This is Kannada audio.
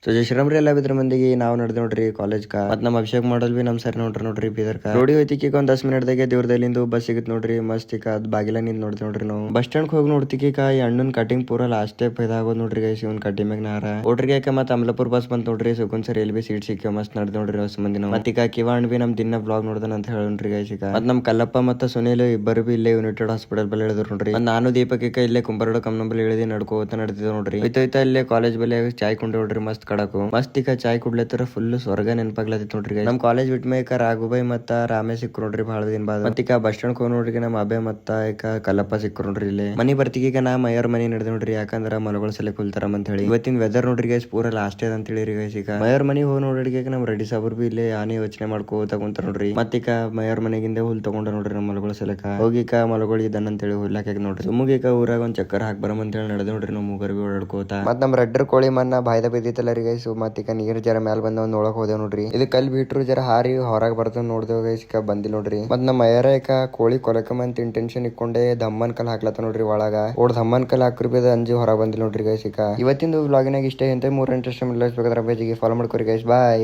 ಸೊ ಜೈ ಶ್ರೀರಾಮ್ ರೀ ಎಲ್ಲ ಬಿದ್ರ ಮಂದಿಗೆ ನಾವು ನಡೆದ ನೋಡ್ರಿ ಕಾಲೇಜ್ ಮತ್ ನಮ್ಮ ಅಭಿಷೇಕ್ ಮಾಡಲ್ ಬಿ ನಮ್ ಸರ್ ನೋಡ್ರಿ ಬೀದರ್ ರೋಡಿ ಹೋಯ್ತಿಕ್ ಒಂದ್ 10 ಮಿನಿಟ್ದಾಗೆ ದೇವ್ರದಲ್ಲಿಂದು ಬಸ್ ಸಿಗತ್ ನೋಡ್ರಿ ಮಸ್ತ್ ಈಗ ಅದ್ ಬಾಗಿಲ ನಿಂತ್ ನೋಡ್ತೀವಿ ನೋಡ್ರಿ ನಾವು ಬಸ್ ಸ್ಟ್ಯಾಂಡ್ ಹೋಗಿ ನೋಡ್ತಿಕ ಈ ಅಣ್ಣನ್ ಕಟಿಂಗ್ ಪೂರ ಲಾಸ್ಟ್ ಸ್ಟೆಪ್ ಇದಾಗೋದ್ ನೋಡ್ರಿ ಗೈಸ್ ಇವ್ನ್ ಕಟಿಂಗ್ ಮ್ಯಾಗ ನಾರ ಓಟ್ರಿಗೆ ಮತ್ ಅಮಲಾಪುರ್ ಬಸ್ ಬಂತ್ ನೋಡ್ರಿ ಸುಕುನ್ ಸರ್ ಎಲ್ ಬಿ ಸೀಟ್ ಸಿಕ್ಕ ಮಸ್ತ್ ನಡೆದ್ ನೋಡ್ರಿ ಹೊಸ ಮಂದಿ ನಾವು ಮತ್ತೀಗ ಕಿವಾಣ್ ಬಿ ನಮ್ ದಿನ ಬ್ಲಾಗ್ ನೋಡ್ದನ್ ಅಂತ ಹೇಳೋಣ್ರಿ ಗೈಸ್ ಈಗ ಮತ್ ನಮ್ ಕಲ್ಲಪ್ಪ ಮತ್ತ ಸುನೀಲ್ ಇಬ್ಬರು ಬಿ ಇಲ್ಲೇ ಯುನೈಟೆಡ್ ಹಾಸ್ಪಿಟಲ್ ಬಲ್ಲಿ ಹೇಳಿದ್ರು ನೋಡ್ರಿ ನಾನು ದೀಪಕ್ ಇಲ್ಲೇ ಕುಂಬಾರೋಡ ಕಮ್ಮನಂಬಲ್ಲಿ ಇಳಿದಿ ನಡ್ಕೋತ ನಡೆದಿದ್ದೆ ನೋಡ್ರಿ ಹೋಯ್ತಾ ಇಲ್ಲೇ ಕಾಲೇಜ್ ಬಲ್ಲಿ ಚಾಯ್ ಕೊಂಡು ನೋಡ್ರಿ ಮಸ್ತ್ ಕಡಕು ಮಸ್ತ್ ಈಗ ಚಾಯ್ ಕುಡ್ಲತ್ತರ ಫುಲ್ ಸ್ವರ್ಗ ನೆನಪಾಗ್ಲತ್ತಿತ್ ನೋಡ್ರಿ ನಮ್ ಕಾಲೇಜ್ ಬಿಟ್ ಮೇಕ ರಾಘುಬಾಯ್ ಮತ್ತ ರಾಮೇ ಸಿಕ್ಕು ನೋಡ್ರಿ ಬಹಳ ದಿನ ಬಾದ ಮತ್ತೀಗ ಬಸ್ ಸ್ಟ್ಯಾಂಡ್ ಹೋಗಿ ನೋಡ್ರಿ ನಮ್ಮ ಅಬೆ ಮತ್ತ ಈಗ ಕಲ್ಲಪ್ಪ ಸಿಕ್ಕು ನೋಡ್ರಿ ಇಲ್ಲಿ ಮನಿ ಬರ್ತಿಗ ನಾ ಮೈಯರ್ ಮನಿ ನಡೆದ ನೋಡ್ರಿ ಯಾಕಂದ್ರ ಮಲಗಳ ಸಲ ಕುಲ್ತಾರ ಅಂತ ಹೇಳಿ ಇವತ್ತಿನ ವೆದರ್ ನೋಡ್ರಿ ಗೈಸ್ ಪೂರ ಲಾಸ್ಟ್ ಅಂತ ಹೇಳಿ ಗೈಸ್ ಈಗ ಮೈಯರ್ ಮನಿ ಹೋಗಿ ನೋಡ್ರಿ ನಮ್ ರೆಡಿ ಸಾಬರ್ ಬಿ ಇಲ್ಲಿ ಆನೆ ಯೋಚನೆ ಮಾಡ್ಕೋತ ಕುಂತಾರ ನೋಡ್ರಿ ಮತ್ತೀಗ ಮೈಯರ್ ಮನೆಗಿಂದ ಹುಲ್ ತಗೊಂಡ ನೋಡ್ರಿ ನಮ್ಮ ಮಲಗಳ ಸಲಕ ಹೋಗಿಕ ಮಲಗಳಿಗೆ ದನ್ ಅಂತ ಹೇಳಿ ಹುಲ್ಲಾಕ ನೋಡ್ರಿ ಸುಮ್ಮಗೀಕ ಊರಾಗ ಒಂದ್ ಚಕ್ಕರ್ ಹಾಕ್ ಬರಮ್ ಅಂತ ಹೇಳಿ ನಡೆದ ನೋಡ್ರಿ ನಾವು ಮೂಗರ್ ಬಿ ಓಡಾಡ್ಕೋತ ಮತ್ ನಮ್ ರೆಡ್ಡರ್ ಕೋಳಿ ಮನ್ನ ಬಾಯ್ದ ಬಿದ್ದಿತ್ತಲ್ಲ ರೀ ಗೈಸ್ ಮತ್ತೀಗ ನೀರ್ ಜರ ಮ್ಯಾಲ ಬಂದ ಒಂದ್ ಒಳಗ್ ಹೋದೇವ್ ನೋಡ್ರಿ ಇದು ಕಲ್ ಬಿಟ್ರು ಜರ ಹಾರಿ ಹೊರಗ್ ಬರ್ತದ ನೋಡ್ದೇವ್ ಗೈಸ್ ಬಂದಿಲ್ ನೋಡ್ರಿ ಮತ್ ನಮ್ಮ ಮೈಯರ ಕೋಳಿ ಕೊಲಕಮಂತ ಇಂಟೆನ್ಷನ್ ಇಟ್ಕೊಂಡೆ ದಮ್ಮನ್ ಕಲ್ ಹಾಕ್ಲತ್ತ ನೋಡ್ರಿ ಒಳಗ ದಮ್ಮನ್ ಕಲ್ ಹಾಕ್ರಿ ಬಿ ಅಂಜಿ ಹೊರಗ್ ಬಂದಿಲ್ ನೋಡ್ರಿ ಗೈಸ್ ಇವತ್ತಿಂದು ವ್ಲಾಗಿನಾಗ ಇಷ್ಟ ಅಂತ 3 ಇಂಟ್ರೆಸ್ಟ್ ಬೇಕಾದ್ರೆ ಪೇಜಿಗೆ ಫಾಲೋ ಮಾಡ್ಕೊರಿ ಗೈಸ್ ಬಾಯ್.